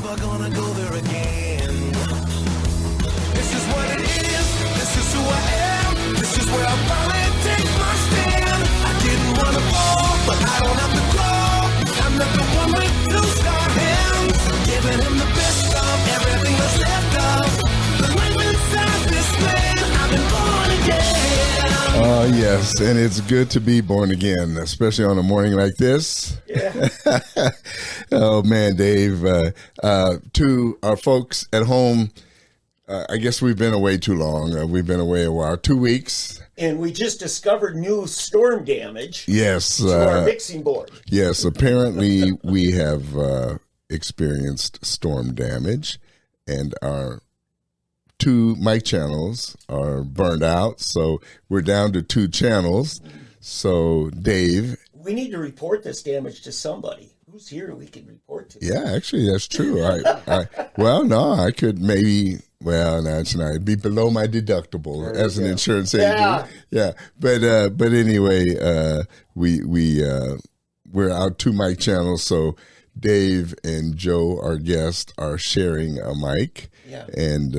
never gonna go there again. This is what it is, this is who I am, this is where I finally take my stand. I didn't wanna fall, but I don't have to crawl. I'm not the one with two star hands, giving him the best of everything that's left of the life inside this man. I've been born again. Oh, yes, and it's good to be born again, especially on a morning like this. Yeah. Oh, man, Dave. To our folks at home, I guess we've been away too long. We've been away a while, 2 weeks. And we just discovered new storm damage Yes. to our mixing board. Yes, apparently we have experienced storm damage, and our 2 mic channels are burned out, so we're down to 2 channels. So, Dave. We need to report this damage to somebody. Who's here we can report to? Yeah, actually, that's true. Well, no, I could maybe, well, no, it's not. It'd be below my deductible as an insurance agent. Yeah. But anyway, we're out 2 mic channels, so Dave and Joe, our guest, are sharing a mic. Yeah. And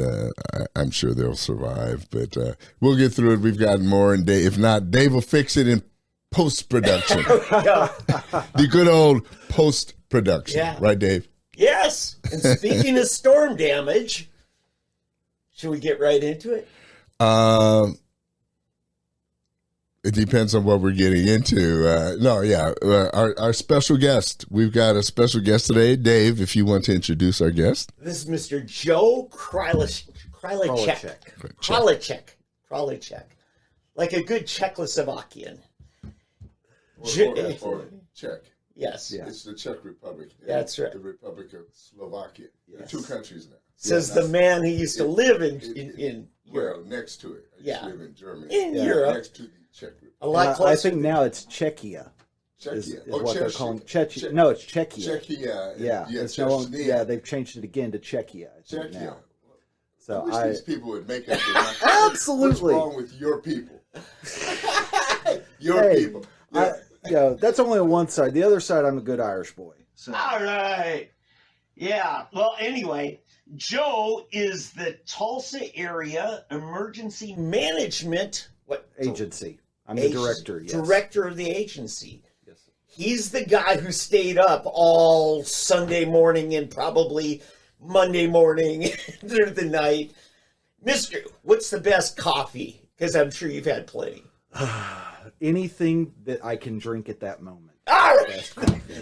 I'm sure they'll survive, but we'll get through it. We've got more, and Dave, if not, Dave will fix it in post-production. The good old post-production. Right, Dave? Yes. And speaking of storm damage, should we get right into it? It depends on what we're getting into. Our special guest. We've got a special guest today. Dave, if you want to introduce our guest. This is Mr. Joe Kralicek. Like a good Czechoslovakian. Or Czech. Yes. Yeah. It's the Czech Republic. That's right. The Republic of Slovakia. Yes. 2 countries now. Says the man who used to live in Europe. Well, next to it. I used to live in Germany. In Europe. Next to the Czech Republic. A lot closer. I think now it's Czechia. Is what they're calling Czechia. No, it's Czechia. Czechia. Yeah, they've changed it again to Czechia. Czechia. Now. So I wish these people would make up their mind. Absolutely. What's wrong with your people? Your people. Yeah. That's only on one side. The other side, I'm a good Irish boy. So. All right. Yeah. Well, anyway, Joe is the Tulsa Area Emergency Management Agency. I'm the director. Yes. Director of the agency. Yes. He's the guy who stayed up all Sunday morning and probably Monday morning through the night. Mister, what's the best coffee? Because I'm sure you've had plenty. Anything that I can drink at that moment. All right.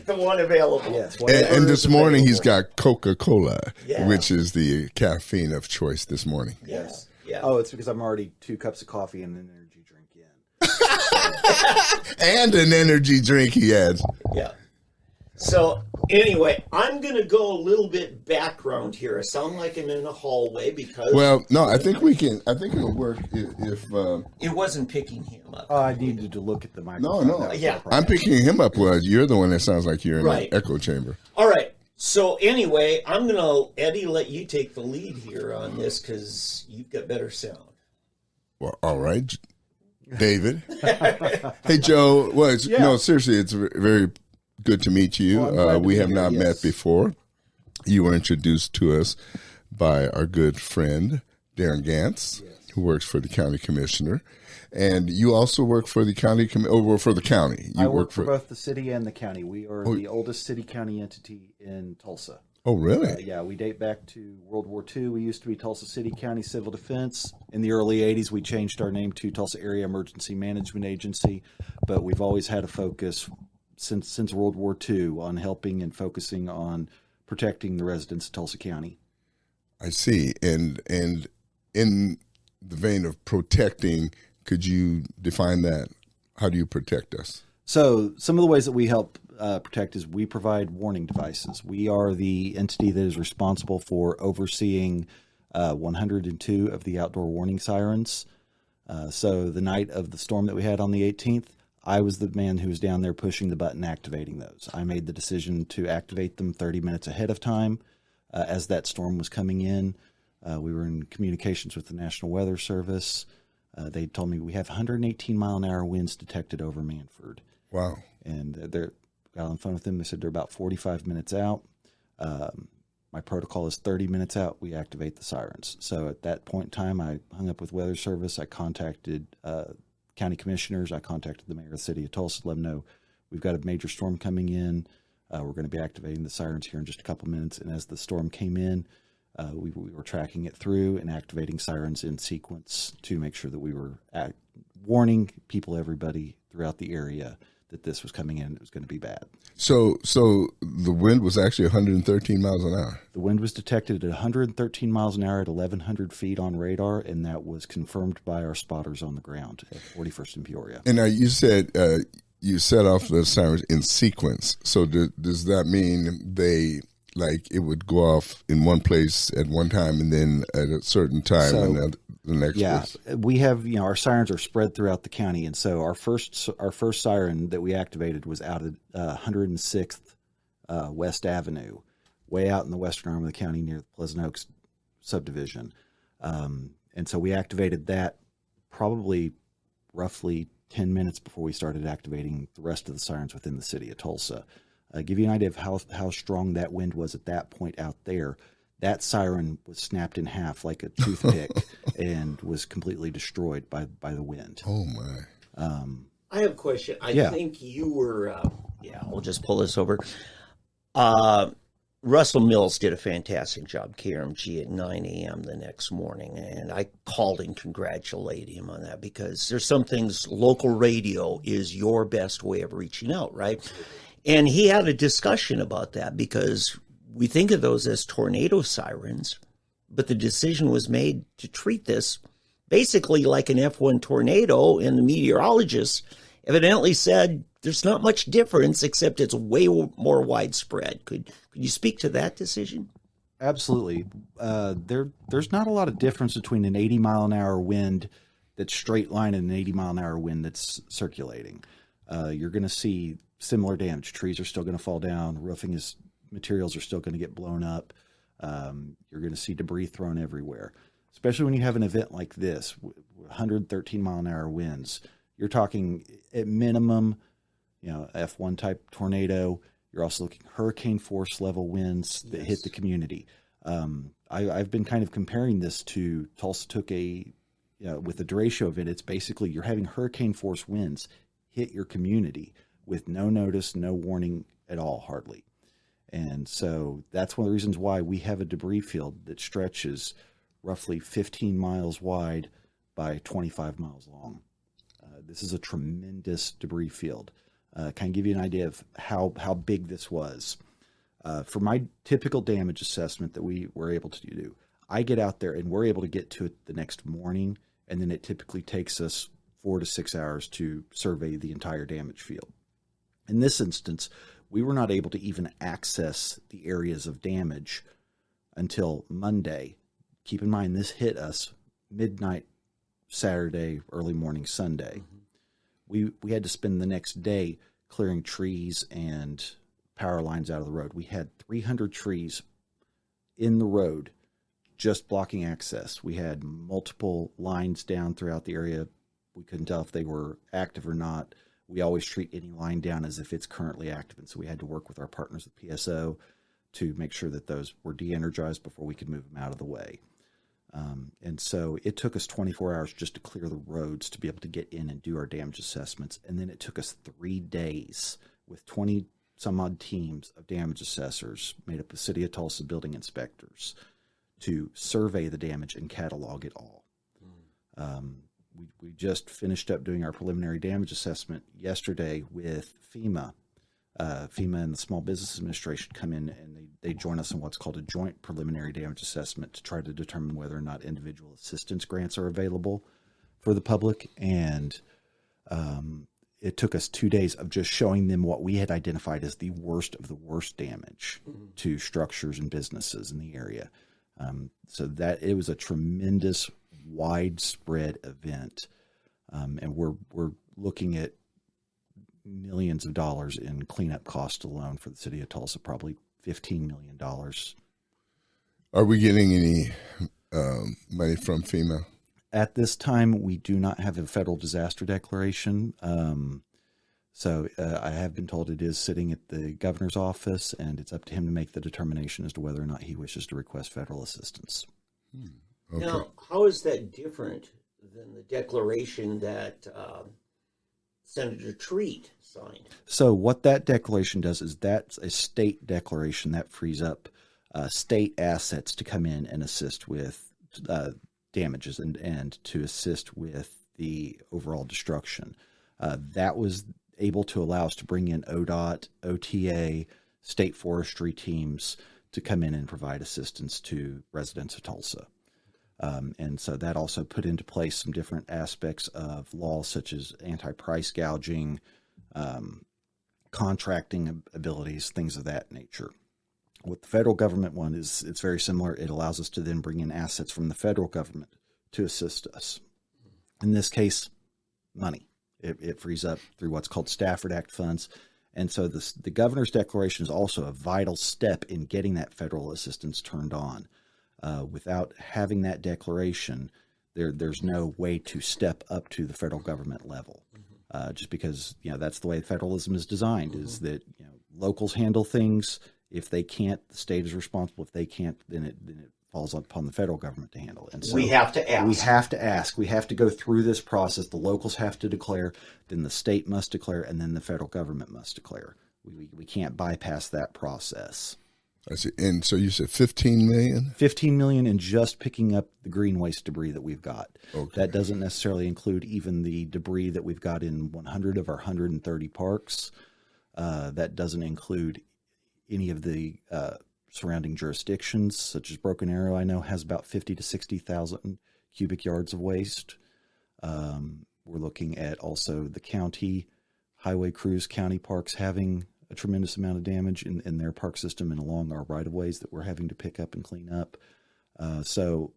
The one available. Yes. And this morning available. He's got Coca-Cola, which is the caffeine of choice this morning. Yes. Yeah. Oh, it's because I'm already 2 cups of coffee and an energy drink in. And an energy drink he adds. Yeah. So anyway, I'm going to go a little bit background here. I sound like I'm in a hallway because... Well, no, I think it'll work if it wasn't picking him up. I needed to look at the microphone. No. Yeah. I'm picking him up. Well, you're the one that sounds like you're in Right. an echo chamber. All right. So anyway, I'm going to, Eddie, let you take the lead here on this because you've got better sound. Well, all right. David. Hey, Joe. Well, no, seriously, it's very good to meet you. We have not met before. You were introduced to us by our good friend, Darren Gantz, who works for the county commissioner. And you also work for the county, for the county. I work for both the city and the county. We are the oldest city-county entity in Tulsa. Oh, really? Yeah, we date back to World War II. We used to be Tulsa City County Civil Defense. In the early 80s, we changed our name to Tulsa Area Emergency Management Agency. But we've always had a focus since World War II on helping and focusing on protecting the residents of Tulsa County. I see. And in the vein of protecting, could you define that? How do you protect us? So some of the ways that we help protect is we provide warning devices. We are the entity that is responsible for overseeing 102 of the outdoor warning sirens. So the night of the storm that we had on the 18th, I was the man who was down there pushing the button, activating those. I made the decision to activate them 30 minutes ahead of time as that storm was coming in. We were in communications with the National Weather Service. They told me we have 118 mile an hour winds detected over Manford. Wow. And got on the phone with them. They said they're about 45 minutes out. My My protocol is 30 minutes out, we activate the sirens. So at that point in time, I hung up with Weather Service. I contacted county commissioners. I contacted the mayor of the city of Tulsa to let them know we've got a major storm coming in. We're going to be activating the sirens here in just a couple minutes. And as the storm came in, we were tracking it through and activating sirens in sequence to make sure that we were warning people, everybody throughout the area, that this was coming in. It was going to be bad. So the wind was actually 113 miles an hour. The wind was detected at 113 miles an hour at 1,100 feet on radar, and that was confirmed by our spotters on the ground at 41st and Peoria. And now you said you set off the sirens in sequence. So does that mean they, like, it would go off in one place at one time and then at a certain time and the next place? Yeah, we have, our sirens are spread throughout the county, and so our first siren that we activated was out at 106th West Avenue, way out in the western arm of the county near the Pleasant Oaks subdivision. And so we activated that probably roughly 10 minutes before we started activating the rest of the sirens within the city of Tulsa. Give you an idea of how strong that wind was at that point out there. That siren was snapped in half like a toothpick and was completely destroyed by the wind. Oh, my. I have a question. I think you were, I'll just pull this over. Russell Mills did a fantastic job, KRMG, at 9 a.m. the next morning, and I called and congratulated him on that, because there's some things, local radio is your best way of reaching out, right? And he had a discussion about that, because we think of those as tornado sirens, but the decision was made to treat this basically like an F1 tornado, and the meteorologists evidently said there's not much difference, except it's way more widespread. Could you speak to that decision? Absolutely. There's not a lot of difference between an 80-mile-an-hour wind that's straight line and an 80-mile-an-hour wind that's circulating. You're going to see similar damage. Trees are still going to fall down. Roofing materials are still going to get blown up. You're going to see debris thrown everywhere, especially when you have an event like this, 113-mile-an-hour winds. You're talking at minimum, F1 type tornado. You're also looking hurricane force level winds that hit the community. I've been kind of comparing this to Tulsa took with the derecho event. It's basically you're having hurricane force winds hit your community with no notice, no warning at all, hardly. And so that's one of the reasons why we have a debris field that stretches roughly 15 miles wide by 25 miles long. This is a tremendous debris field. Kind of give you an idea of how big this was. For my typical damage assessment that we were able to do, I get out there and we're able to get to it the next morning, and then it typically takes us 4 to 6 hours to survey the entire damage field. In this instance, we were not able to even access the areas of damage until Monday. Keep in mind, this hit us midnight Saturday, early morning Sunday. Mm-hmm. We had to spend the next day clearing trees and power lines out of the road. We had 300 trees in the road just blocking access. We had multiple lines down throughout the area. We couldn't tell if they were active or not. We always treat any line down as if it's currently active, and so we had to work with our partners at PSO to make sure that those were de-energized before we could move them out of the way. And so it took us 24 hours just to clear the roads to be able to get in and do our damage assessments. And then it took us 3 days with 20 some odd teams of damage assessors made up of City of Tulsa building inspectors to survey the damage and catalog it all. We just finished up doing our preliminary damage assessment yesterday with FEMA. FEMA and the Small Business Administration come in and they join us in what's called a joint preliminary damage assessment to try to determine whether or not individual assistance grants are available for the public. And it took us 2 days of just showing them what we had identified as the worst of the worst damage to structures and businesses in the area. So that it was a tremendous widespread event. And we're looking at millions of dollars in cleanup costs alone for the city of Tulsa, probably $15 million. Are we getting any money from FEMA? At this time, we do not have a federal disaster declaration. So I have been told it is sitting at the governor's office, and it's up to him to make the determination as to whether or not he wishes to request federal assistance. Okay. Now, how is that different than the declaration that Senator Treat signed? So what that declaration does is that's a state declaration that frees up state assets to come in and assist with damages and to assist with the overall destruction. That was able to allow us to bring in ODOT, OTA, state forestry teams to come in and provide assistance to residents of Tulsa. And so that also put into place some different aspects of law, such as anti-price gouging, contracting abilities, things of that nature. What the federal government one is, it's very similar. It allows us to then bring in assets from the federal government to assist us. In this case, money. It frees up through what's called Stafford Act funds. And so the governor's declaration is also a vital step in getting that federal assistance turned on. Without having that declaration, there's no way to step up to the federal government level. Just because, that's the way federalism is designed, is that, locals handle things. If they can't, the state is responsible. If they can't, then it falls upon the federal government to handle. And so we have to ask. We have to ask. We have to go through this process. The locals have to declare, then the state must declare, and then the federal government must declare. We can't bypass that process. I see. And so you said 15 million? 15 million in just picking up the green waste debris that we've got. Okay. That doesn't necessarily include even the debris that we've got in 100 of our 130 parks. That doesn't include any of the surrounding jurisdictions, such as Broken Arrow, I know, has about 50 to 60,000 cubic yards of waste. We're looking at also the county highway crews, county parks having a tremendous amount of damage in their park system and along our right-of-ways that we're having to pick up and clean up. So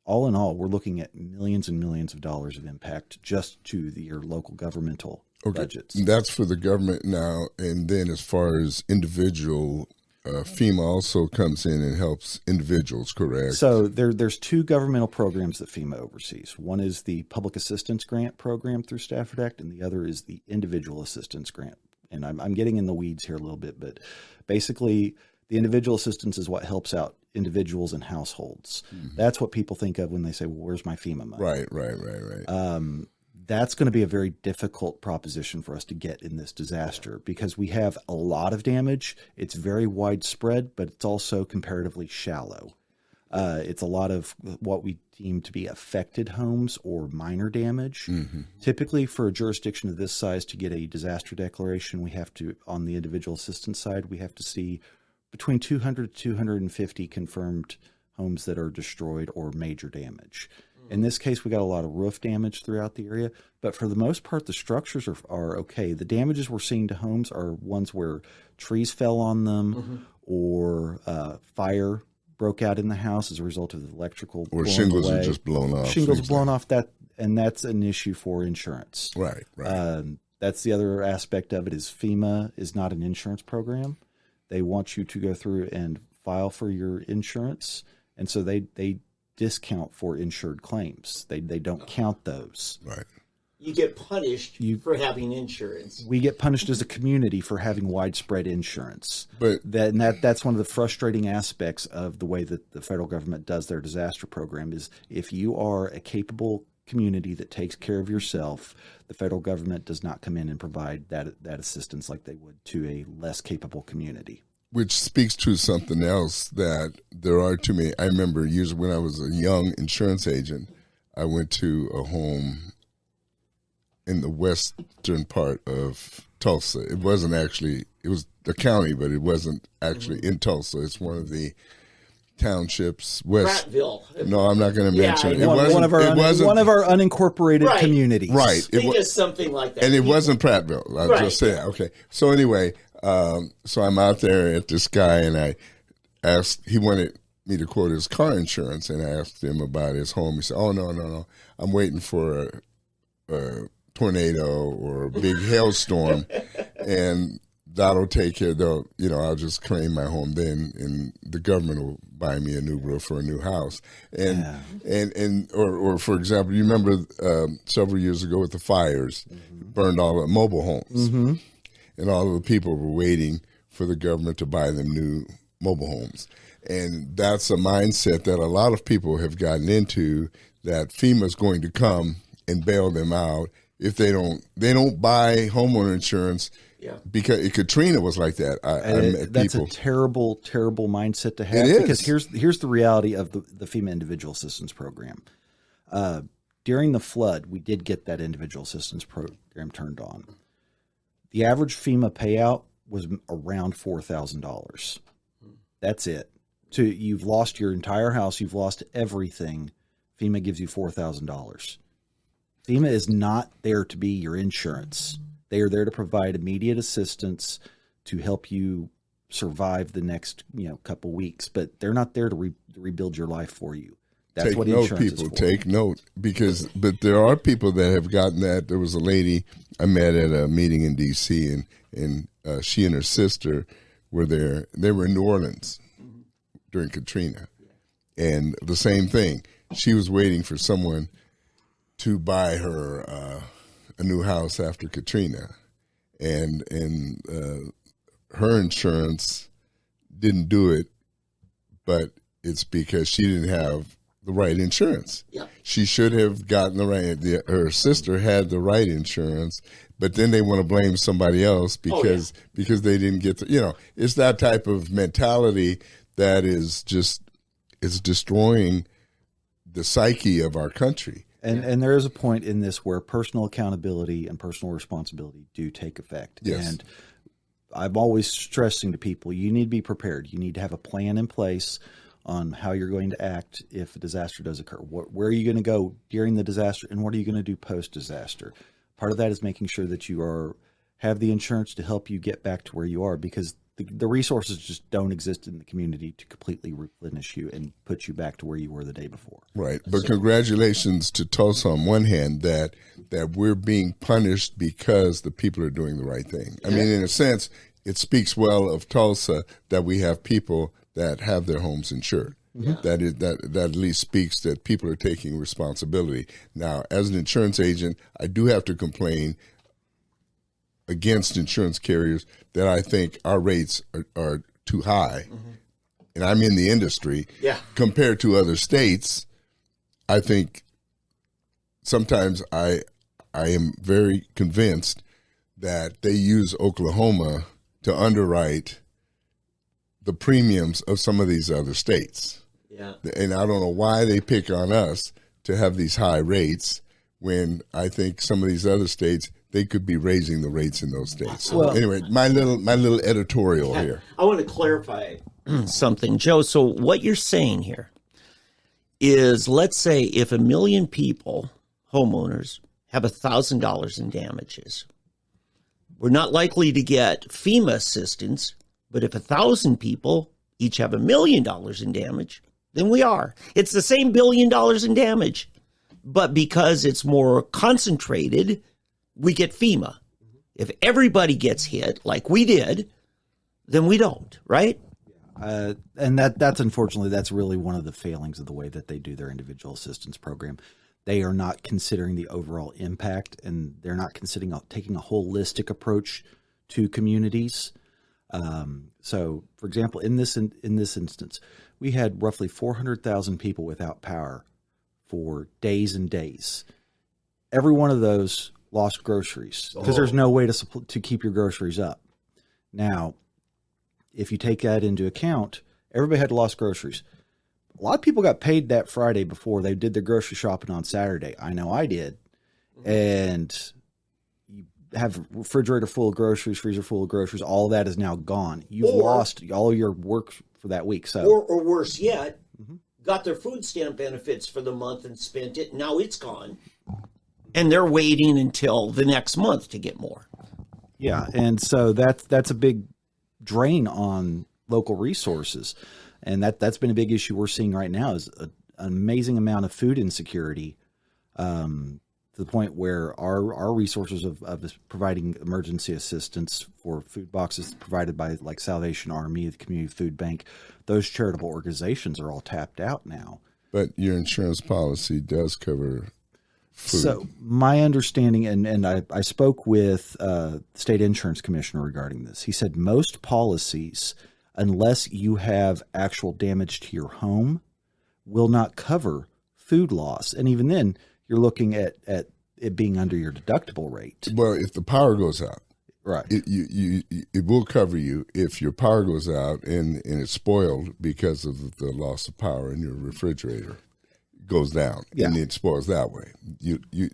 all in all, we're looking at millions and millions of dollars of impact just to your local governmental budgets. That's for the government now. And then as far as individual, FEMA also comes in and helps individuals, correct? So there's two governmental programs that FEMA oversees. One is the Public Assistance Grant Program through Stafford Act, and the other is the Individual Assistance Grant. And I'm getting in the weeds here a little bit, but basically the individual assistance is what helps out individuals and households. Mm-hmm. That's what people think of when they say, well, where's my FEMA money? Right. That's going to be a very difficult proposition for us to get in this disaster because we have a lot of damage. It's very widespread, but it's also comparatively shallow. It's a lot of what we deem to be affected homes or minor damage. Mm-hmm. Typically, for a jurisdiction of this size to get a disaster declaration, we have to, on the individual assistance side, we have to see between 200 to 250 confirmed homes that are destroyed or major damage. In this case, we got a lot of roof damage throughout the area, but for the most part, the structures are okay. The damages we're seeing to homes are ones where trees fell on them or fire broke out in the house as a result of the electrical or shingles away. are just blown off. Shingles blown off, and that's an issue for insurance. Right. That's the other aspect of it is FEMA is not an insurance program. They want you to go through and file for your insurance, and so they discount for insured claims. They don't count those. Right. You get punished for having insurance. We get punished as a community for having widespread insurance. But that's one of the frustrating aspects of the way that the federal government does their disaster program is if you are a capable community that takes care of yourself, the federal government does not come in and provide that assistance like they would to a less capable community. Which speaks to something else that there are too many. I remember years when I was a young insurance agent, I went to a home in the western part of Tulsa. It wasn't actually, it was the county, but it wasn't actually in Tulsa. It's one of the townships west. Prattville. No, I'm not going to mention it. One of our unincorporated communities. Right. Think of something like that. And it wasn't Prattville. I'll just say, okay. So anyway, so I'm out there at this guy, and I asked, he wanted me to quote his car insurance, and I asked him about his home. He said, oh, no. I'm waiting for a tornado or a big hailstorm, and that'll take care of I'll just claim my home then, and the government will buy me a new roof or a new house. Or for example, you remember several years ago with the fires, burned all the mobile homes. And all of the people were waiting for the government to buy them new mobile homes. And that's a mindset that a lot of people have gotten into, that FEMA's going to come and bail them out if they don't buy homeowner insurance. Yeah. Because Katrina was like that. That's a terrible, terrible mindset to have. It is. Because here's the reality of the FEMA Individual Assistance Program. During the flood, we did get that individual assistance program turned on. The average FEMA payout was around $4,000. That's it. You've lost your entire house. You've lost everything. FEMA gives you $4,000. FEMA is not there to be your insurance. They are there to provide immediate assistance to help you survive the next couple weeks, but they're not there to rebuild your life for you. That's take what note, insurance people. is for. Take note, but there are people that have gotten that. There was a lady I met at a meeting in D.C. and she and her sister were there. They were in New Orleans during Katrina, and the same thing. She was waiting for someone to buy her a new house after Katrina, and her insurance didn't do it, but it's because she didn't have the right insurance. Yeah. She should have gotten the right. Her sister had the right insurance, but then they want to blame somebody else because they didn't get the. It's that type of mentality that is destroying the psyche of our country. And there is a point in this where personal accountability and personal responsibility do take effect. Yes. And I'm always stressing to people, you need to be prepared. You need to have a plan in place on how you're going to act if a disaster does occur. Where are you going to go during the disaster, and what are you going to do post-disaster? Part of that is making sure that you have the insurance to help you get back to where you are, because the resources just don't exist in the community to completely replenish you and put you back to where you were the day before. Right. But congratulations to Tulsa on one hand that we're being punished because the people are doing the right thing. I mean, in a sense, it speaks well of Tulsa that we have people that have their homes insured. That at least speaks that people are taking responsibility. Now, as an insurance agent, I do have to complain against insurance carriers that I think our rates are too high. And I'm in the industry. Compared to other states, I think sometimes I am very convinced that they use Oklahoma to underwrite the premiums of some of these other states. And I don't know why they pick on us to have these high rates when I think some of these other states, they could be raising the rates in those states. So anyway, my little editorial here. I want to clarify something, Joe. So what you're saying here is, let's say if 1 million people, homeowners, have $1,000 in damages, we're not likely to get FEMA assistance. But if 1,000 people each have $1 million in damage, then we are. It's the same $1 billion in damage, but because it's more concentrated, we get FEMA. If everybody gets hit like we did, then we don't, right? And that's unfortunately, that's really one of the failings of the way that they do their individual assistance program. They are not considering the overall impact, and they're not considering taking a holistic approach to communities. So, for example, in this instance, we had roughly 400,000 people without power for days and days. Every one of those lost groceries because there's no way to keep your groceries up. Now, if you take that into account, everybody had lost groceries. A lot of people got paid that Friday before they did their grocery shopping on Saturday. I know I did. And you have a refrigerator full of groceries, freezer full of groceries. All of that is now gone. You've lost all your work for that week. So, or worse yet, got their food stamp benefits for the month and spent it. Now it's gone. And they're waiting until the next month to get more. Yeah, and so that's a big drain on local resources. And that's been a big issue we're seeing right now is an amazing amount of food insecurity to the point where our resources of providing emergency assistance for food boxes provided by like Salvation Army, the Community Food Bank, those charitable organizations are all tapped out now. But your insurance policy does cover food. So my understanding, and I spoke with the state insurance commissioner regarding this. He said most policies, unless you have actual damage to your home, will not cover food loss. And even then, you're looking at it being under your deductible rate. Well, if the power goes out, Right. it will cover you if your power goes out and it's spoiled because of the loss of power in your refrigerator. Goes down and it spoils that way.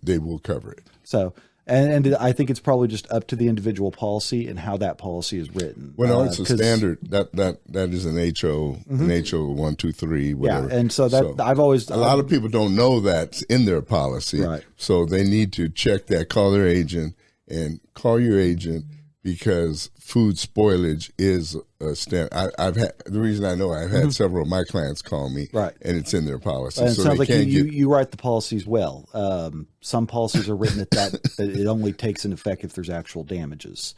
They will cover it. So, and I think it's probably just up to the individual policy and how that policy is written. Well, no, it's a standard that is an HO, an HO 123, whatever. Yeah, and so I've always a lot of people don't know that's in their policy, right? So they need to check that. Call their agent and call your agent. Because food spoilage is a standard. I've had the reason I know I've had several of my clients call me, right, and it's in their policy. And it so sounds like can't you write the policies well. Some policies are written that it only takes in effect if there's actual damages.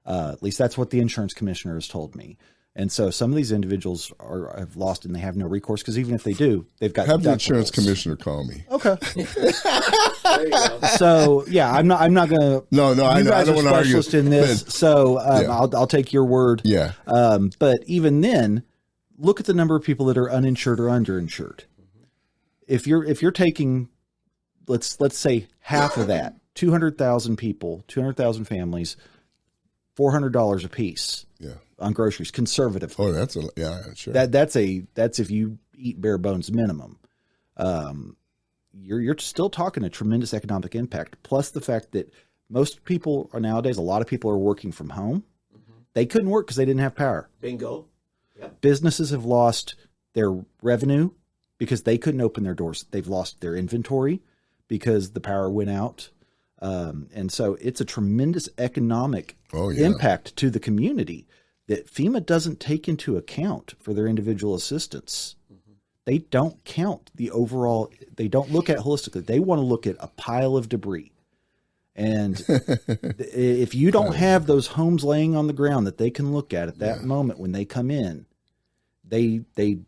At least that's what the insurance commissioner has told me. And so some of these individuals have lost and they have no recourse because even if they do, they've got have the insurance commissioner call me. Okay. There you go. So yeah, I'm not gonna. No, I know. I don't want to argue. In this, but, so I'll take your word. Yeah. But even then, look at the number of people that are uninsured or underinsured. If you're taking, let's say half of that, 200,000 people, 200,000 families, $400 a piece. Yeah. On groceries, conservatively. Oh, that's sure. That's if you eat bare bones minimum. You're still talking a tremendous economic impact. Plus the fact that most people are nowadays, a lot of people are working from home. They couldn't work because they didn't have power. Bingo. Yep. Businesses have lost their revenue because they couldn't open their doors. They've lost their inventory because the power went out. And so it's a tremendous economic impact to the community that FEMA doesn't take into account for their individual assistance. They don't count the overall, they don't look at holistically. They want to look at a pile of debris. And if you don't have those homes laying on the ground that they can look at that moment when they come in, they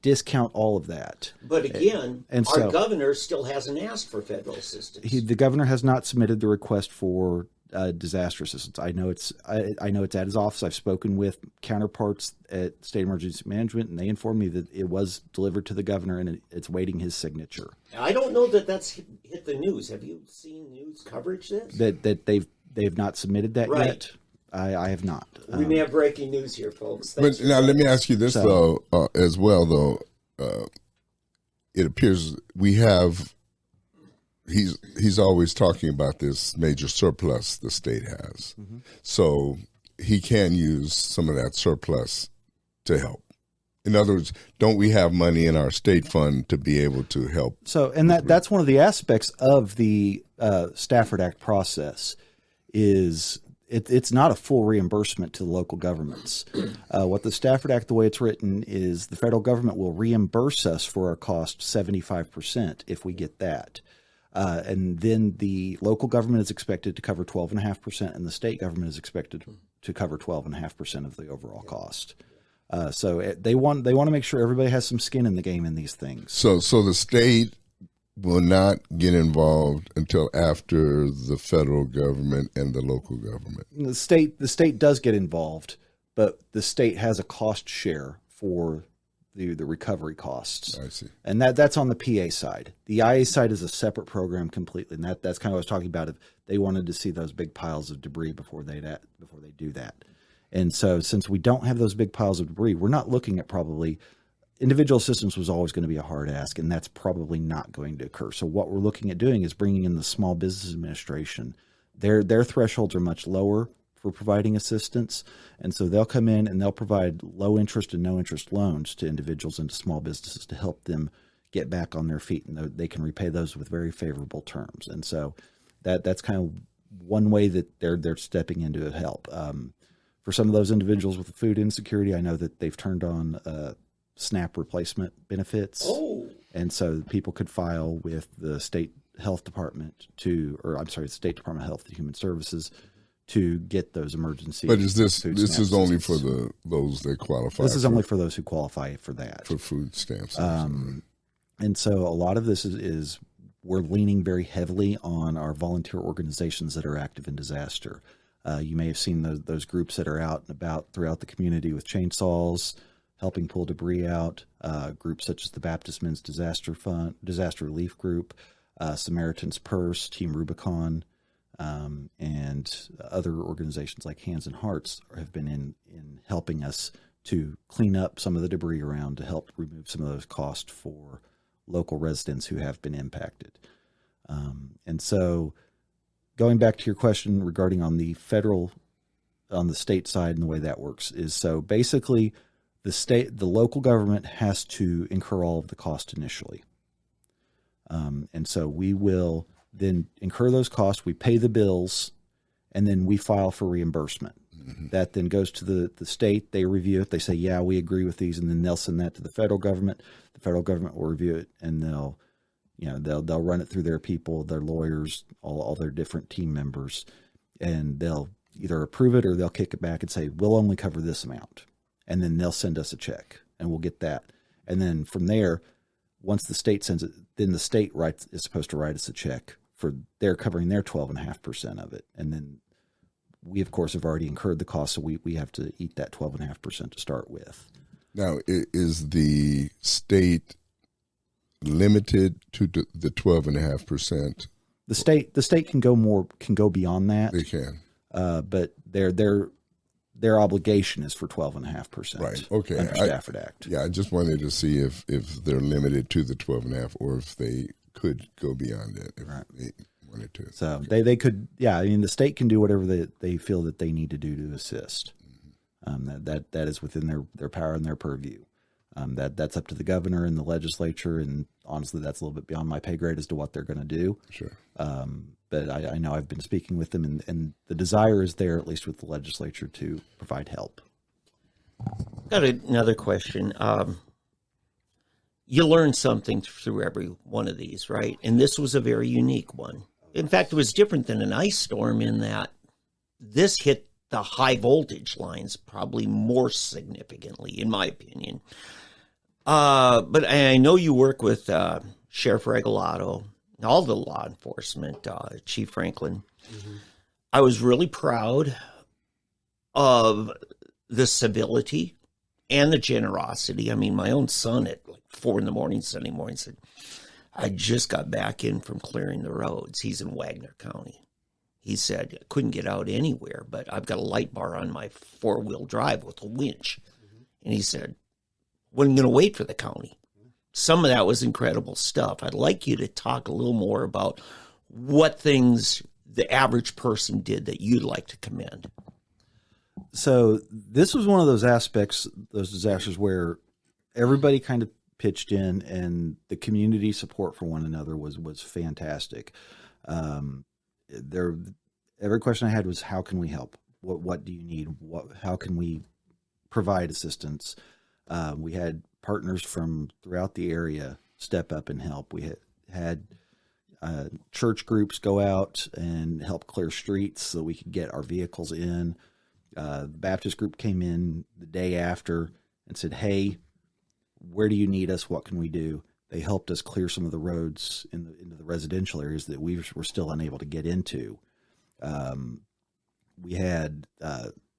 discount all of that. But again, our governor still hasn't asked for federal assistance. The governor has not submitted the request for disaster assistance. I know it's at his office. I've spoken with counterparts at State Emergency Management, and they informed me that it was delivered to the governor and it's waiting his signature. I don't know that that's hit the news. Have you seen news coverage this? That they've not submitted that yet. I have not. We may have breaking news here, folks. But now let me ask you this though, as well though. It appears we have. He's always talking about this major surplus the state has, so he can use some of that surplus to help. In other words, don't we have money in our state fund to be able to help? So, and that's one of the aspects of the Stafford Act process is it's not a full reimbursement to the local governments. What the Stafford Act, the way it's written, is the federal government will reimburse us for our cost 75% if we get that. And then the local government is expected to cover 12.5%, and the state government is expected to cover 12.5% of the overall cost. So they want to make sure everybody has some skin in the game in these things. So the state will not get involved until after the federal government and the local government. The state does get involved, but the state has a cost share for the recovery costs. I see. And that's on the PA side. The IA side is a separate program completely, and that's kind of what I was talking about. If they wanted to see those big piles of debris before they do that. And so since we don't have those big piles of debris, we're not looking at probably individual assistance was always going to be a hard ask, and that's probably not going to occur. So what we're looking at doing is bringing in the Small Business Administration. Their thresholds are much lower for providing assistance, and so they'll come in and they'll provide low interest and no interest loans to individuals and to small businesses to help them get back on their feet, and they can repay those with very favorable terms. And so that's kind of one way that they're stepping in to help. For some of those individuals with food insecurity, I know that they've turned on SNAP replacement benefits. Oh. And so people could file with the state health department the State Department of Health and Human Services to get those emergency. But this is only for assistance. those that qualify. This is only for those who qualify for that. For food stamps. And so a lot of this is we're leaning very heavily on our volunteer organizations that are active in disaster. You may have seen those groups that are out and about throughout the community with chainsaws, helping pull debris out. Groups such as the Baptist Men's Disaster Fund, Disaster Relief Group, Samaritan's Purse, Team Rubicon, and other organizations like Hands and Hearts have been in helping us to clean up some of the debris around to help remove some of those costs for local residents who have been impacted. And so going back to your question regarding on the state side and the way that works is, so basically the local government has to incur all of the cost initially. And so we will then incur those costs, we pay the bills, and then we file for reimbursement. Mm-hmm. That then goes to the state, they review it, they say, yeah, we agree with these, and then they'll send that to the federal government. The federal government will review it, and they'll run it through their people, their lawyers, all their different team members, and they'll either approve it or they'll kick it back and say, we'll only cover this amount. And then they'll send us a check, and we'll get that. And then from there, once the state sends it, then the state is supposed to write us a check for they're covering their 12.5% of it. And then we, of course, have already incurred the cost, so we have to eat that 12.5% to start with. Now, is the state limited to the 12.5%? The state can go beyond that. They can, but their obligation is for 12.5%. Right. Okay. Under Stafford Act. Yeah, I just wanted to see if they're limited to the 12.5, or if they could go beyond that if they wanted to. So they could. Yeah, I mean, the state can do whatever they feel that they need to do to assist. That is within their power and their purview. That's up to the governor and the legislature, and honestly, that's a little bit beyond my pay grade as to what they're going to do. Sure. But I know I've been speaking with them, and the desire is there, at least with the legislature, to provide help. Got another question. You learn something through every one of these, right? And this was a very unique one. In fact, it was different than an ice storm in that this hit the high voltage lines probably more significantly, in my opinion. But I know you work with Sheriff Regalado, all the law enforcement, Chief Franklin. Mm-hmm. I was really proud of the civility and the generosity. I mean, my own son at like 4 a.m. Sunday morning said, I just got back in from clearing the roads. He's in Wagner County. He said, I couldn't get out anywhere, but I've got a light bar on my 4-wheel drive with a winch. Mm-hmm. And he said, wasn't going to wait for the county. Some of that was incredible stuff. I'd like you to talk a little more about what things the average person did that you'd like to commend. So this was one of those aspects, those disasters where everybody kind of pitched in, and the community support for one another was fantastic. Every question I had was, how can we help? What do you need? How can we provide assistance? We had partners from throughout the area step up and help. We had church groups go out and help clear streets so we could get our vehicles in. The Baptist group came in the day after and said, hey, where do you need us? What can we do? They helped us clear some of the roads into the residential areas that we were still unable to get into. We had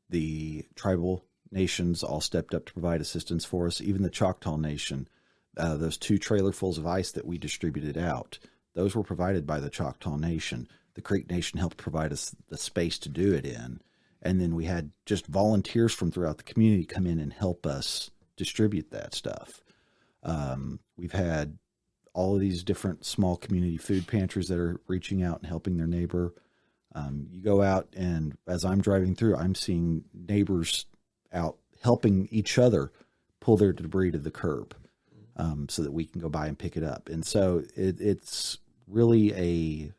the tribal nations all stepped up to provide assistance for us. Even the Choctaw Nation, those 2 trailerfuls of ice that we distributed out, those were provided by the Choctaw Nation. The Creek Nation helped provide us the space to do it in. And then we had just volunteers from throughout the community come in and help us distribute that stuff. We've had all of these different small community food pantries that are reaching out and helping their neighbor. You go out, and as I'm driving through, I'm seeing neighbors out helping each other pull their debris to the curb, so that we can go by and pick it up. And so it's really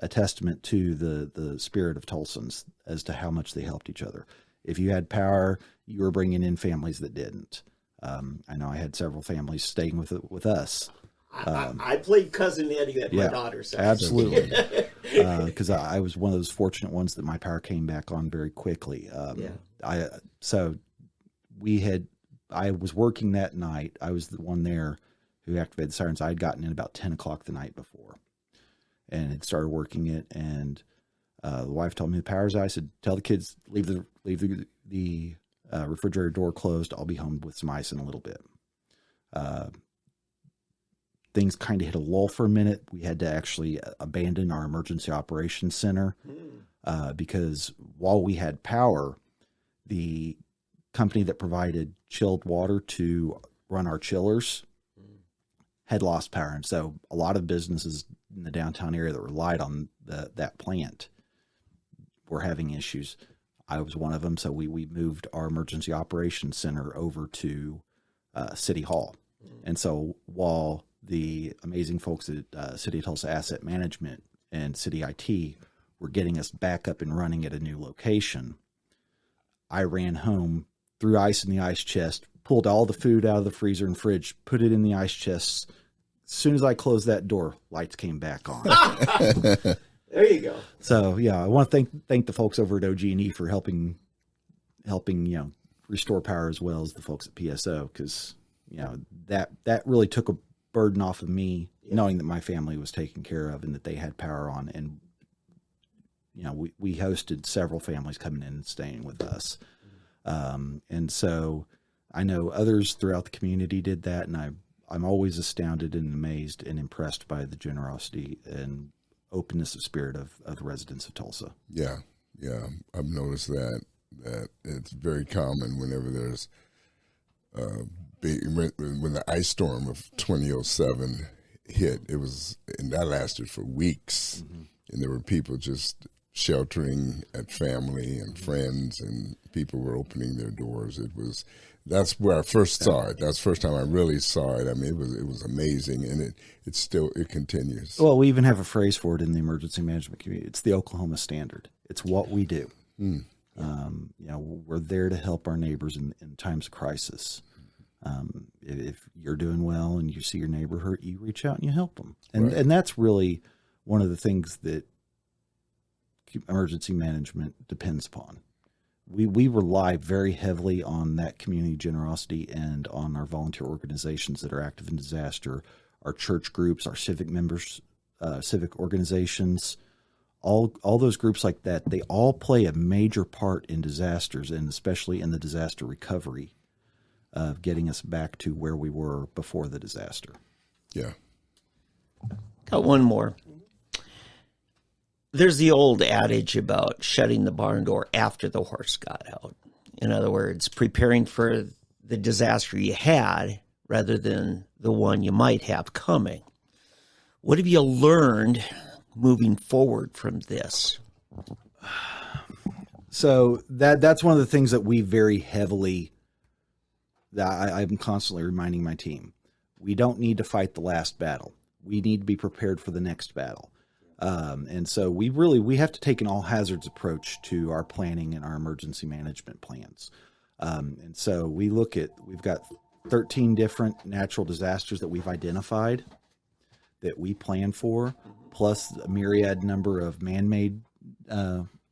a testament to the spirit of Tulsans as to how much they helped each other. If you had power, you were bringing in families that didn't. I know I had several families staying with us. I played Cousin Eddie at my daughter's house. Absolutely. Because I was one of those fortunate ones that my power came back on very quickly. I was working that night. I was the one there who activated the sirens. I had gotten in about 10 o'clock the night before. and had started working it. And the wife told me the power's out. I said, tell the kids, leave the refrigerator door closed. I'll be home with some ice in a little bit. Things kind of hit a lull for a minute. We had to actually abandon our emergency operations center because while we had power, the company that provided chilled water to run our chillers had lost power. And so a lot of businesses in the downtown area that relied on that plant were having issues. I was one of them. So we moved our emergency operations center over to City Hall. And so while the amazing folks at City of Tulsa Asset Management and City IT were getting us back up and running at a new location, I ran home, threw ice in the ice chest, pulled all the food out of the freezer and fridge, put it in the ice chests. As soon as I closed that door, lights came back on. There you go. So yeah, I want to thank the folks over at OG&E for helping restore power as well as the folks at PSO, because that really took a burden off of me, knowing that my family was taken care of and that they had power on. And we hosted several families coming in and staying with us. And so I know others throughout the community did that, and I'm always astounded and amazed and impressed by the generosity and openness of spirit of the residents of Tulsa. Yeah. I've noticed that it's very common whenever there's when the ice storm of 2007 hit. And that lasted for weeks, and there were people just sheltering at family and friends, and people were opening their doors. That's where I first saw it. That's the first time I really saw it. I mean, it was amazing, and it continues. Well, we even have a phrase for it in the emergency management community. It's the Oklahoma standard. It's what we do. We're there to help our neighbors in times of crisis. If you're doing well and you see your neighbor hurt, you reach out and you help them. And that's really one of the things that emergency management depends upon. We rely very heavily on that community generosity and on our volunteer organizations that are active in disaster, our church groups, our civic members, civic organizations, all those groups like that. They all play a major part in disasters, and especially in the disaster recovery of getting us back to where we were before the disaster. Yeah. Got one more. There's the old adage about shutting the barn door after the horse got out. In other words, preparing for the disaster you had rather than the one you might have coming. What have you learned moving forward from this? So that's one of the things that we very heavily, that I'm constantly reminding my team. We don't need to fight the last battle. We need to be prepared for the next battle. And so we have to take an all hazards approach to our planning and our emergency management plans. And so we've got 13 different natural disasters that we've identified that we plan for, plus a myriad number of man-made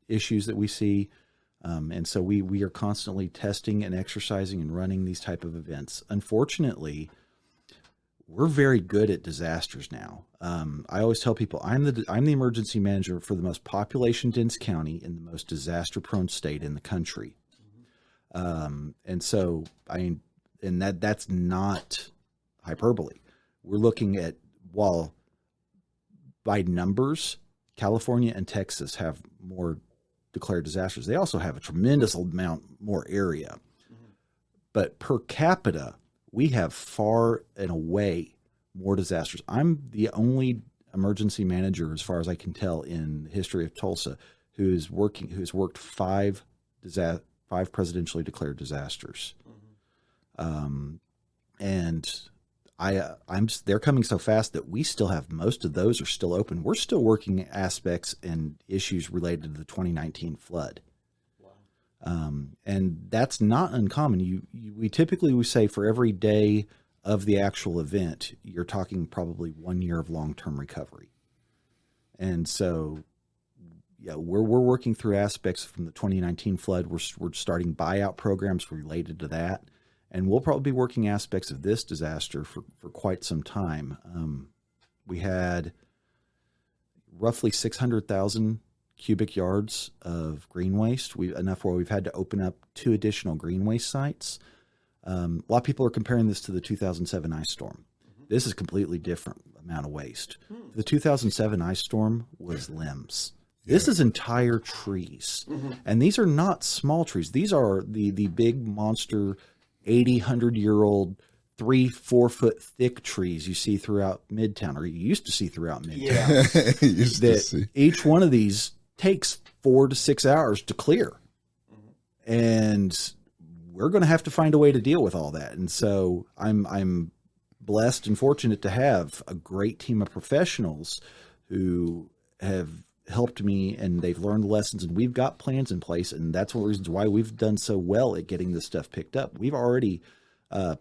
issues that we see. And so we are constantly testing and exercising and running these type of events. Unfortunately, we're very good at disasters now. I always tell people I'm the emergency manager for the most population dense county in the most disaster prone state in the country. And so that's not hyperbole. We're looking at, while by numbers, California and Texas have more declared disasters, they also have a tremendous amount more area. But per capita, we have far and away more disasters. I'm the only emergency manager, as far as I can tell, in the history of Tulsa who's worked five presidentially declared disasters. And they're coming so fast that we still have, most of those are still open. We're still working aspects and issues related to the 2019 flood. And that's not uncommon. We typically say for every day of the actual event, you're talking probably 1 year of long-term recovery. And so, yeah, we're working through aspects from the 2019 flood. We're starting buyout programs related to that. And we'll probably be working aspects of this disaster for quite some time. We had roughly 600,000 cubic yards of green waste. Enough where we've had to open up 2 additional green waste sites. A lot of people are comparing this to the 2007 ice storm. This is a completely different amount of waste. The 2007 ice storm was limbs. This is entire trees. And these are not small trees. These are the big monster 80, 100-year-old 3-4 foot thick trees you see throughout Midtown, or you used to see throughout Midtown. Yeah. Used to see. Each one of these takes 4 to 6 hours to clear. And we're going to have to find a way to deal with all that. And so I'm blessed and fortunate to have a great team of professionals who have helped me, and they've learned the lessons, and we've got plans in place. And that's one of the reasons why we've done so well at getting this stuff picked up. We've already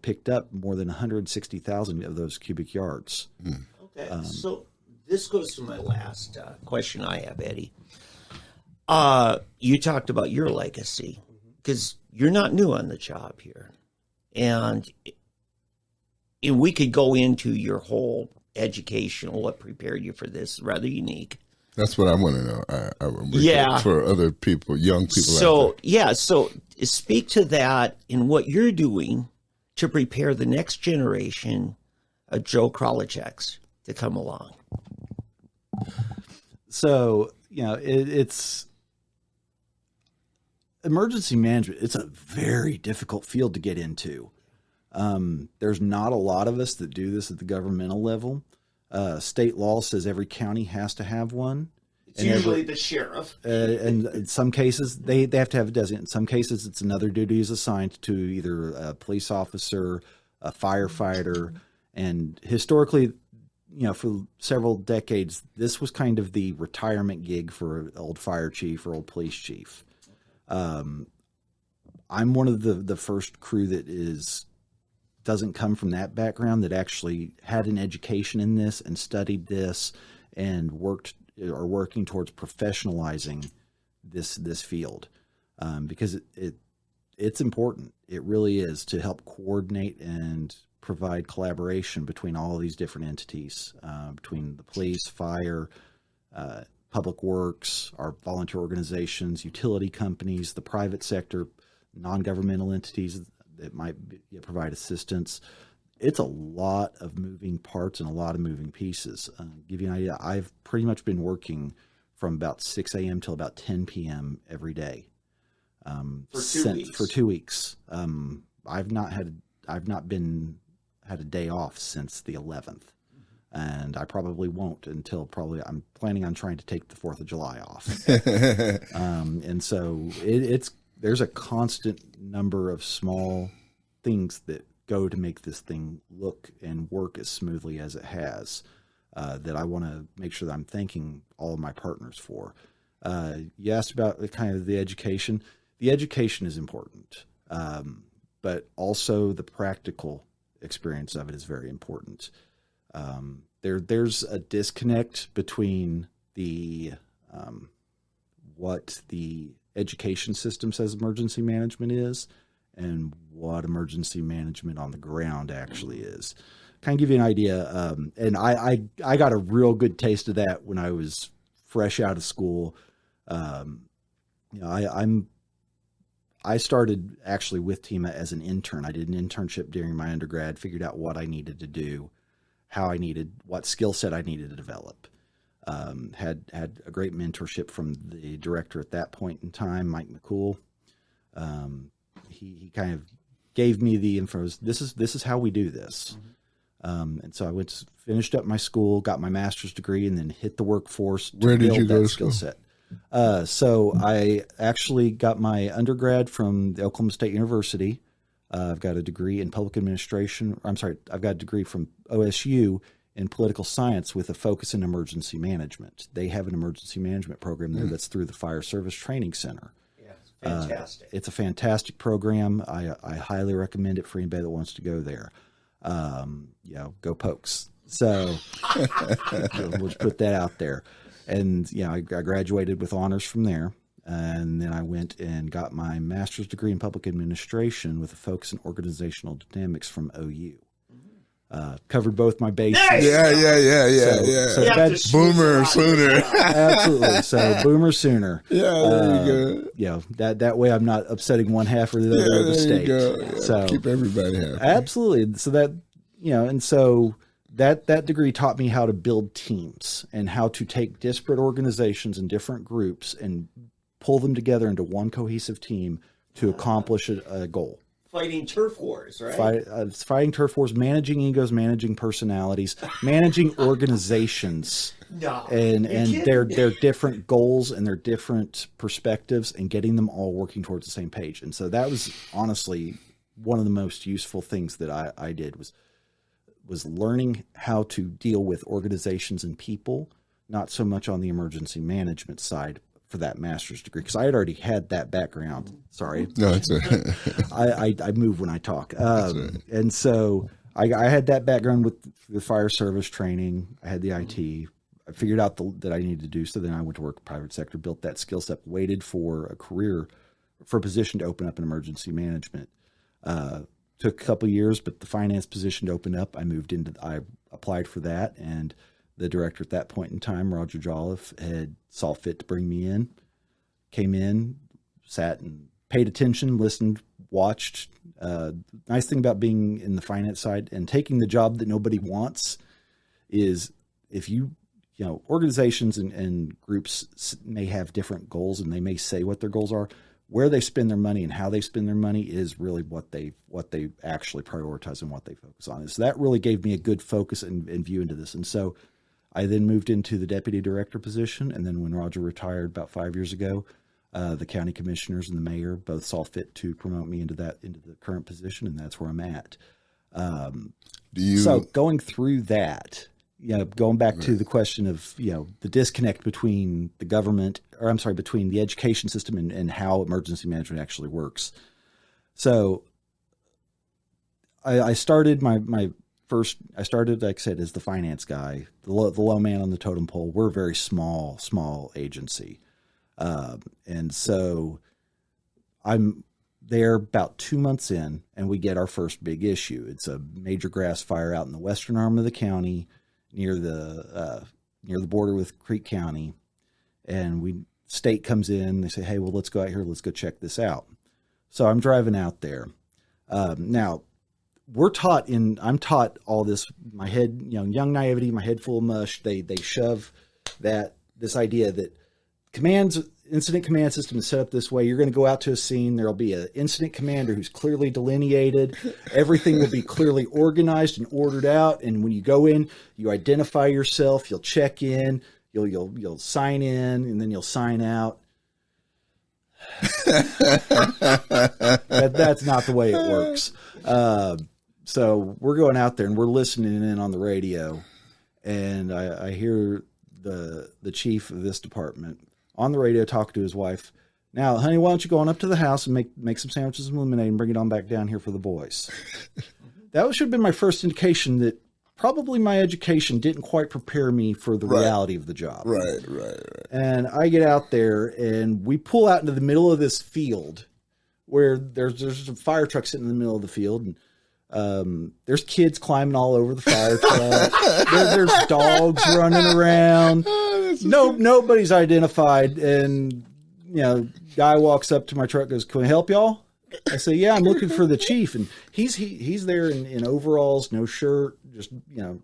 picked up more than 160,000 of those cubic yards. Okay, so this goes to my last question I have, Eddie. You talked about your legacy, because you're not new on the job here. And we could go into your whole education, what prepared you for this, rather unique. That's what I want to know. For other people, young people out there. So speak to that in what you're doing to prepare the next generation of Joe Kraliceks to come along. So, it's emergency management. It's a very difficult field to get into. There's not a lot of us that do this at the governmental level. State law says every county has to have one. It's usually the sheriff. And in some cases, they have to have a designate. In some cases, it's another duty is assigned to either a police officer, a firefighter. And historically, for several decades, this was kind of the retirement gig for an old fire chief or old police chief. I'm one of the first crew that doesn't come from that background, that actually had an education in this and studied this and working towards professionalizing this field, because it's important. It really is, to help coordinate and provide collaboration between all of these different entities, between the police, fire, public works, our volunteer organizations, utility companies, the private sector, non-governmental entities that might provide assistance. It's a lot of moving parts and a lot of moving pieces. Give you an idea, I've pretty much been working from about 6 a.m. till about 10 p.m. every day. For 2 weeks. I've not had a day off since the 11th. And I probably won't until I'm planning on trying to take the 4th of July off. And so there's a constant number of small things that go to make this thing look and work as smoothly as it has, that I want to make sure that I'm thanking all of my partners for. You asked about the education. The education is important, but also the practical experience of it is very important. There's a disconnect between what the education system says emergency management is and what emergency management on the ground actually is. Kind of give you an idea. And I got a real good taste of that when I was fresh out of school. I started actually with TEMA as an intern. I did an internship during my undergrad, figured out what I needed to do, what skill set I needed to develop. Had a great mentorship from the director at that point in time, Mike McCool. He kind of gave me the info. This is how we do this. And so I finished up my school, got my master's degree, and then hit the workforce to Where did build you go that to school? skill set. So I actually got my undergrad from the Oklahoma State University. I've got a degree in public administration. I've got a degree from OSU in political science with a focus in emergency management. They have an emergency management program there that's through the Fire Service Training Center. Yeah, fantastic. It's a fantastic program. I highly recommend it for anybody that wants to go there. Go Pokes. So we'll just put that out there. And I graduated with honors from there. And then I went and got my master's degree in public administration with a focus in organizational dynamics from OU. Covered both my bases. Yeah. So that's Boomer sooner. absolutely. So boomer sooner. Yeah, there you go. That way I'm not upsetting one half or the other of the there state. you go. Yeah, So keep everybody happy. absolutely. So that, and so that degree taught me how to build teams and how to take disparate organizations and different groups and pull them together into one cohesive team to accomplish a goal. Fighting turf wars, right? Fighting turf wars, managing egos, managing personalities, managing organizations, No, and their different goals and their different perspectives, and getting them all working towards the same page. And so that was honestly one of the most useful things that I did was learning how to deal with organizations and people, not so much on the emergency management side for that master's degree, because I had already had that background. Sorry. No, it's I move when I talk. And so I had that background with the fire service training. I had the IT. I figured out that I needed to do. So then I went to work private sector, built that skill set, waited for a position to open up in emergency management. Took a couple of years, but the finance position opened up. I applied for that, and the director at that point in time, Roger Jolliffe, saw fit to bring me in. Came in, sat and paid attention, listened, watched. Nice thing about being in the finance side and taking the job that nobody wants is if organizations and groups may have different goals and they may say what their goals are. Where they spend their money and how they spend their money is really what they actually prioritize and what they focus on. So that really gave me a good focus and view into this. And so I then moved into the deputy director position. And then when Roger retired about 5 years ago, the county commissioners and the mayor both saw fit to promote me into the current position. And that's where I'm at. So going through that, going back to the question of, the disconnect between the government, between the education system and how emergency management actually works. So I started like I said, as the finance guy, the low man on the totem pole. We're a very small agency. And so I'm there about 2 months in, and we get our first big issue. It's a major grass fire out in the western arm of the county, near the border with Creek County, and state comes in. They say, "Hey, well, let's go out here. Let's go check this out." So I'm driving out there. Now, I'm taught all this. My head, young naivety, my head full of mush. They shove this idea that incident command system is set up this way. You're going to go out to a scene. There'll be an incident commander who's clearly delineated. Everything will be clearly organized and ordered out. And when you go in, you identify yourself. You'll check in. You'll sign in, and then you'll sign out. That's not the way it works. So we're going out there and we're listening in on the radio, and I hear the chief of this department on the radio talking to his wife. "Now, honey, why don't you go on up to the house and make some sandwiches and lemonade and bring it on back down here for the boys?" That should have been my first indication that probably my education didn't quite prepare me for the reality of the job. Right. And I get out there and we pull out into the middle of this field where there's a fire truck sitting in the middle of the field, and there's kids climbing all over the fire truck. There's dogs running around. Nobody's identified. And, guy walks up to my truck and goes, "Can we help y'all?" I say, "Yeah, I'm looking for the chief." And he's there in overalls, no shirt, just,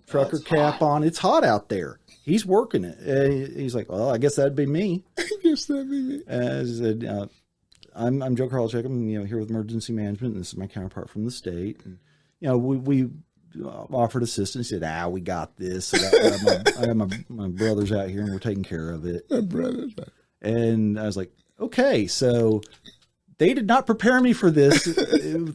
trucker cap on. It's hot out there. He's working it. He's like, "Well, I guess that'd be me." I guess that'd be me. I said, I'm Joe Kralicek. I'm here with emergency management, and this is my counterpart from the state. And we offered assistance. He said, "We got this. I got my brothers out here, and we're taking care of it." My brothers. And I was like, okay, so they did not prepare me for this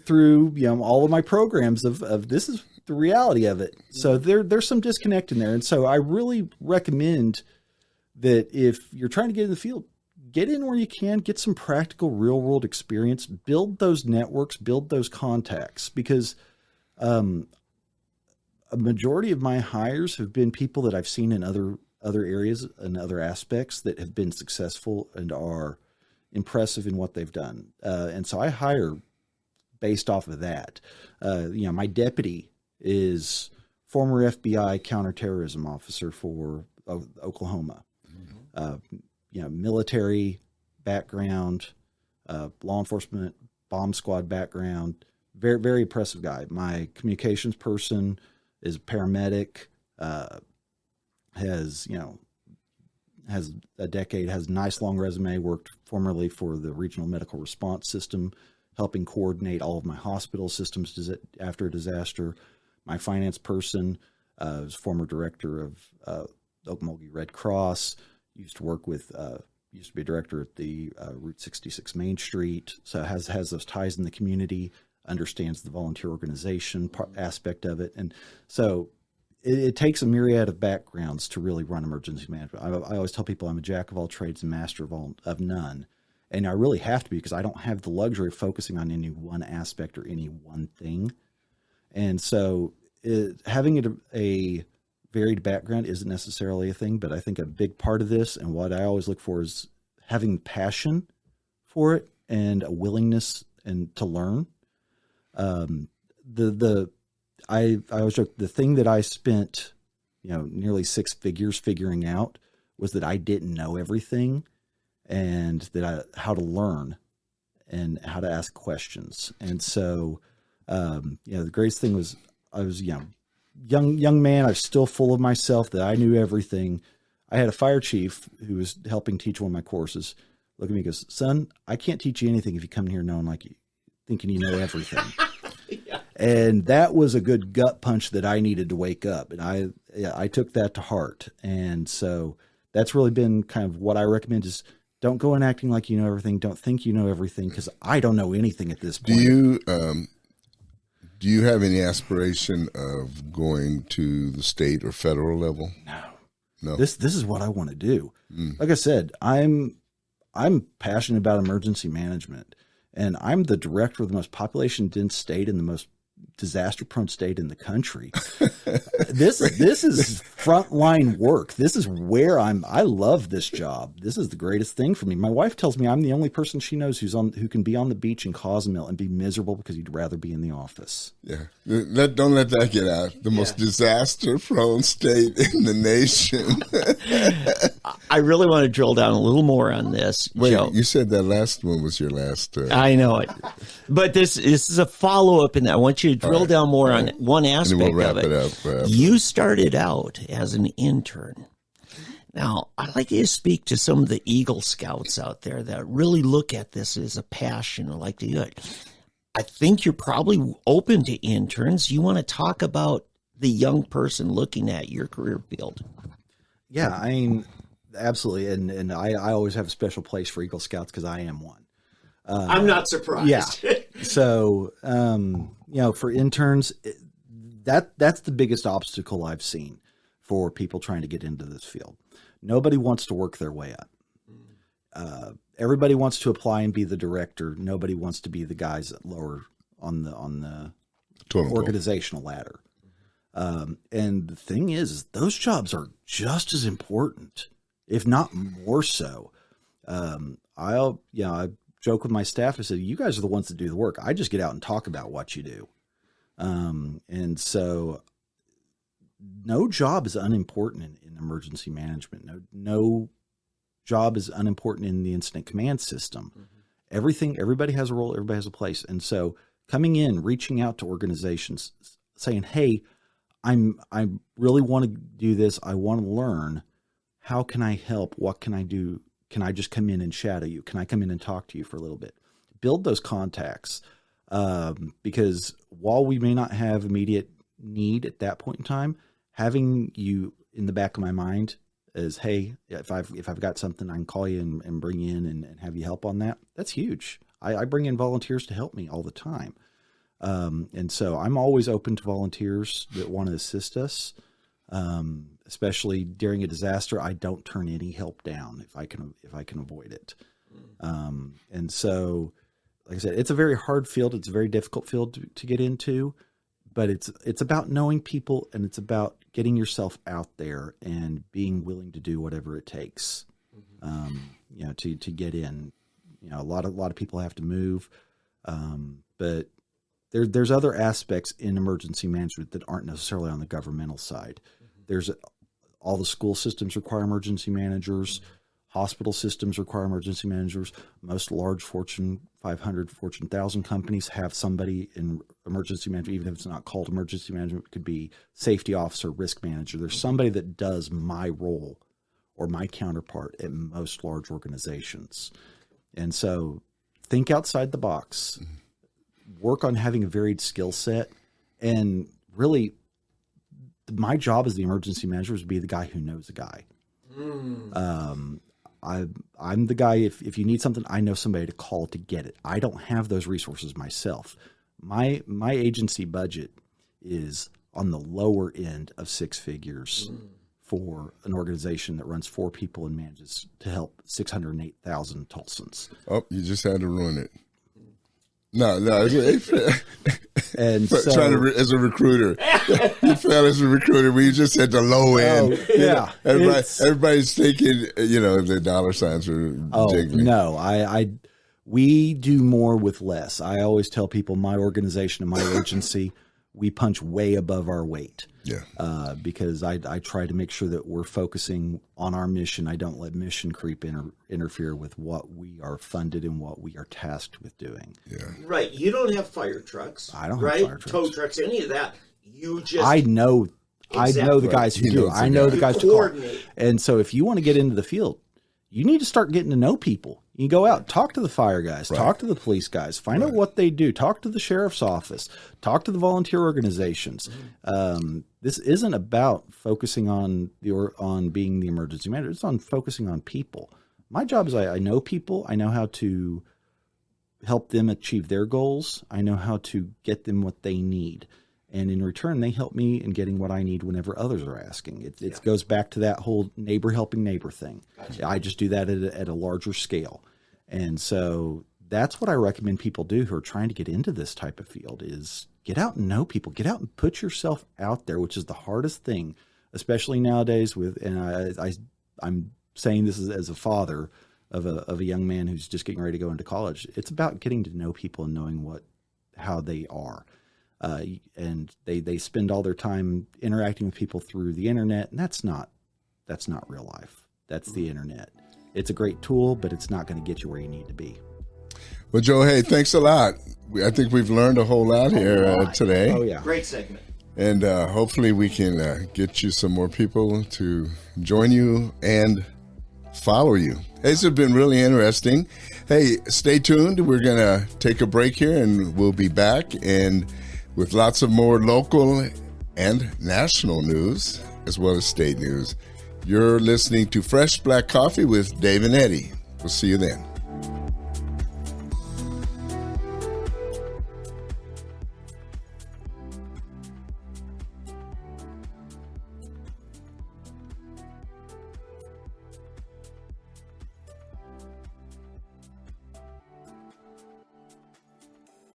through all of my programs of this is the reality of it. So there's some disconnect in there, and so I really recommend that if you're trying to get in the field, get in where you can, get some practical real world experience, build those networks, build those contacts, because a majority of my hires have been people that I've seen in other areas and other aspects that have been successful and are impressive in what they've done. And so I hire based off of that. My deputy is former FBI counterterrorism officer for Oklahoma. Military background, law enforcement, bomb squad background. Very, very impressive guy. My communications person is a paramedic. Has a decade, has a nice long resume. Worked formerly for the regional medical response system, helping coordinate all of my hospital systems after a disaster. My finance person is former director of Okmulgee Red Cross. Used to work with, used to be a director at the Route 66 Main Street. So has those ties in the community, understands the volunteer organization aspect of it. And so it takes a myriad of backgrounds to really run emergency management. I always tell people I'm a jack of all trades and master of none. And I really have to be, because I don't have the luxury of focusing on any one aspect or any one thing. And so having a varied background isn't necessarily a thing, but I think a big part of this, and what I always look for, is having passion for it and a willingness and to learn. I always joke, the thing that I spent, nearly six figures figuring out was that I didn't know everything, and that how to learn and how to ask questions. And so, the greatest thing was I was, young man. I was still full of myself that I knew everything. I had a fire chief who was helping teach one of my courses. Look at me and goes, "Son, I can't teach you anything if you come here knowing thinking you know everything." Yeah. And that was a good gut punch that I needed to wake up. And I took that to heart. And so that's really been kind of what I recommend is don't go in acting like you know everything. Don't think you know everything, because I don't know anything at this point. Do you have any aspiration of going to the state or federal level? No. This is what I want to do. Like I said, I'm passionate about emergency management. And I'm the director of the most population-dense state in the most disaster-prone state in the country. This is frontline work. This is where I love this job. This is the greatest thing for me. My wife tells me I'm the only person she knows who can be on the beach in Cozumel and be miserable because he'd rather be in the office. Yeah. Don't let that get out. The most disaster-prone state in the nation. I really want to drill down a little more on this, Wait, Joe. You said that last one was your last. I know it. But this is a follow-up in that. I want you to drill down more on one aspect and we'll wrap of it. Up. You started out as an intern. Now, I'd like you to speak to some of the Eagle Scouts out there that really look at this as a passion and like to do it. I think you're probably open to interns. You want to talk about the young person looking at your career field. Yeah, I mean, absolutely. And I always have a special place for Eagle Scouts because I am one. I'm not surprised. Yeah. So, for interns, that's the biggest obstacle I've seen for people trying to get into this field. Nobody wants to work their way up. Everybody wants to apply and be the director. Nobody wants to be the guys that lower on the organizational ladder. And the thing is those jobs are just as important, if not more so. I joke with my staff. I said, you guys are the ones that do the work. I just get out and talk about what you do. And so no job is unimportant in emergency management. No job is unimportant in the incident command system. Mm-hmm. Everybody has a role. Everybody has a place. And so coming in, reaching out to organizations saying, hey, I really want to do this. I want to learn. How can I help? What can I do? Can I just come in and shadow you? Can I come in and talk to you for a little bit? Build those contacts. Because while we may not have immediate need at that point in time, having you in the back of my mind is, hey, if I've got something, I can call you and bring you in and have you help on that. That's huge. I bring in volunteers to help me all the time. And so I'm always open to volunteers that want to assist us. Especially during a disaster, I don't turn any help down if I can avoid it. And so, like I said, it's a very hard field. It's a very difficult field to get into, but it's about knowing people, and it's about getting yourself out there and being willing to do whatever it takes, to get in. A lot of people have to move, but there's other aspects in emergency management that aren't necessarily on the governmental side. There's all the school systems require emergency managers. Hospital systems require emergency managers. Most large Fortune 500, Fortune 1000 companies have somebody in emergency management, even if it's not called emergency management. It could be safety officer, risk manager. There's somebody that does my role or my counterpart at most large organizations. And so think outside the box, work on having a varied skill set. And really, my job as the emergency manager is to be the guy who knows a guy. I'm the guy, if you need something, I know somebody to call to get it. I don't have those resources myself. My agency budget is on the lower end of six figures for an organization that runs 4 people and manages to help 608,000 Tulsans. Oh, you just had to ruin it. No. And so, trying to, as a recruiter, you fell as a recruiter when you just said the low end. Oh, yeah. Everybody's thinking, the dollar signs are jiggling. No, we do more with less. I always tell people my organization and my agency, we punch way above our weight. Yeah. Because I try to make sure that we're focusing on our mission. I don't let mission creep interfere with what we are funded and what we are tasked with doing. Yeah. Right. You don't have fire trucks. I don't have fire trucks. Tow trucks, any of that. You just. I know the guys who do. I know the guys to call. And so if you want to get into the field, you need to start getting to know people. You go out, talk to the fire guys, talk to the police guys, find out what they do, talk to the sheriff's office, talk to the volunteer organizations. This isn't about focusing on being the emergency manager. It's on focusing on people. My job is I know people. I know how to help them achieve their goals. I know how to get them what they need. And in return, they help me in getting what I need whenever others are asking. It goes back to that whole neighbor helping neighbor thing. Gotcha. I just do that at a larger scale. And so that's what I recommend people do who are trying to get into this type of field is get out and know people. Get out and put yourself out there, which is the hardest thing, especially nowadays I'm saying this as a father of a young man who's just getting ready to go into college. It's about getting to know people and knowing how they are. And they spend all their time interacting with people through the internet, and that's not real life. That's the internet. It's a great tool, but it's not going to get you where you need to be. Well, Joe, hey, thanks a lot. I think we've learned a whole lot here today. Oh, yeah. Great segment. And hopefully we can get you some more people to join you and follow you. Hey, this has been really interesting. Hey, stay tuned. We're going to take a break here, and we'll be back and with lots of more local and national news, as well as state news. You're listening to Fresh Black Coffee with Dave and Eddie. We'll see you then.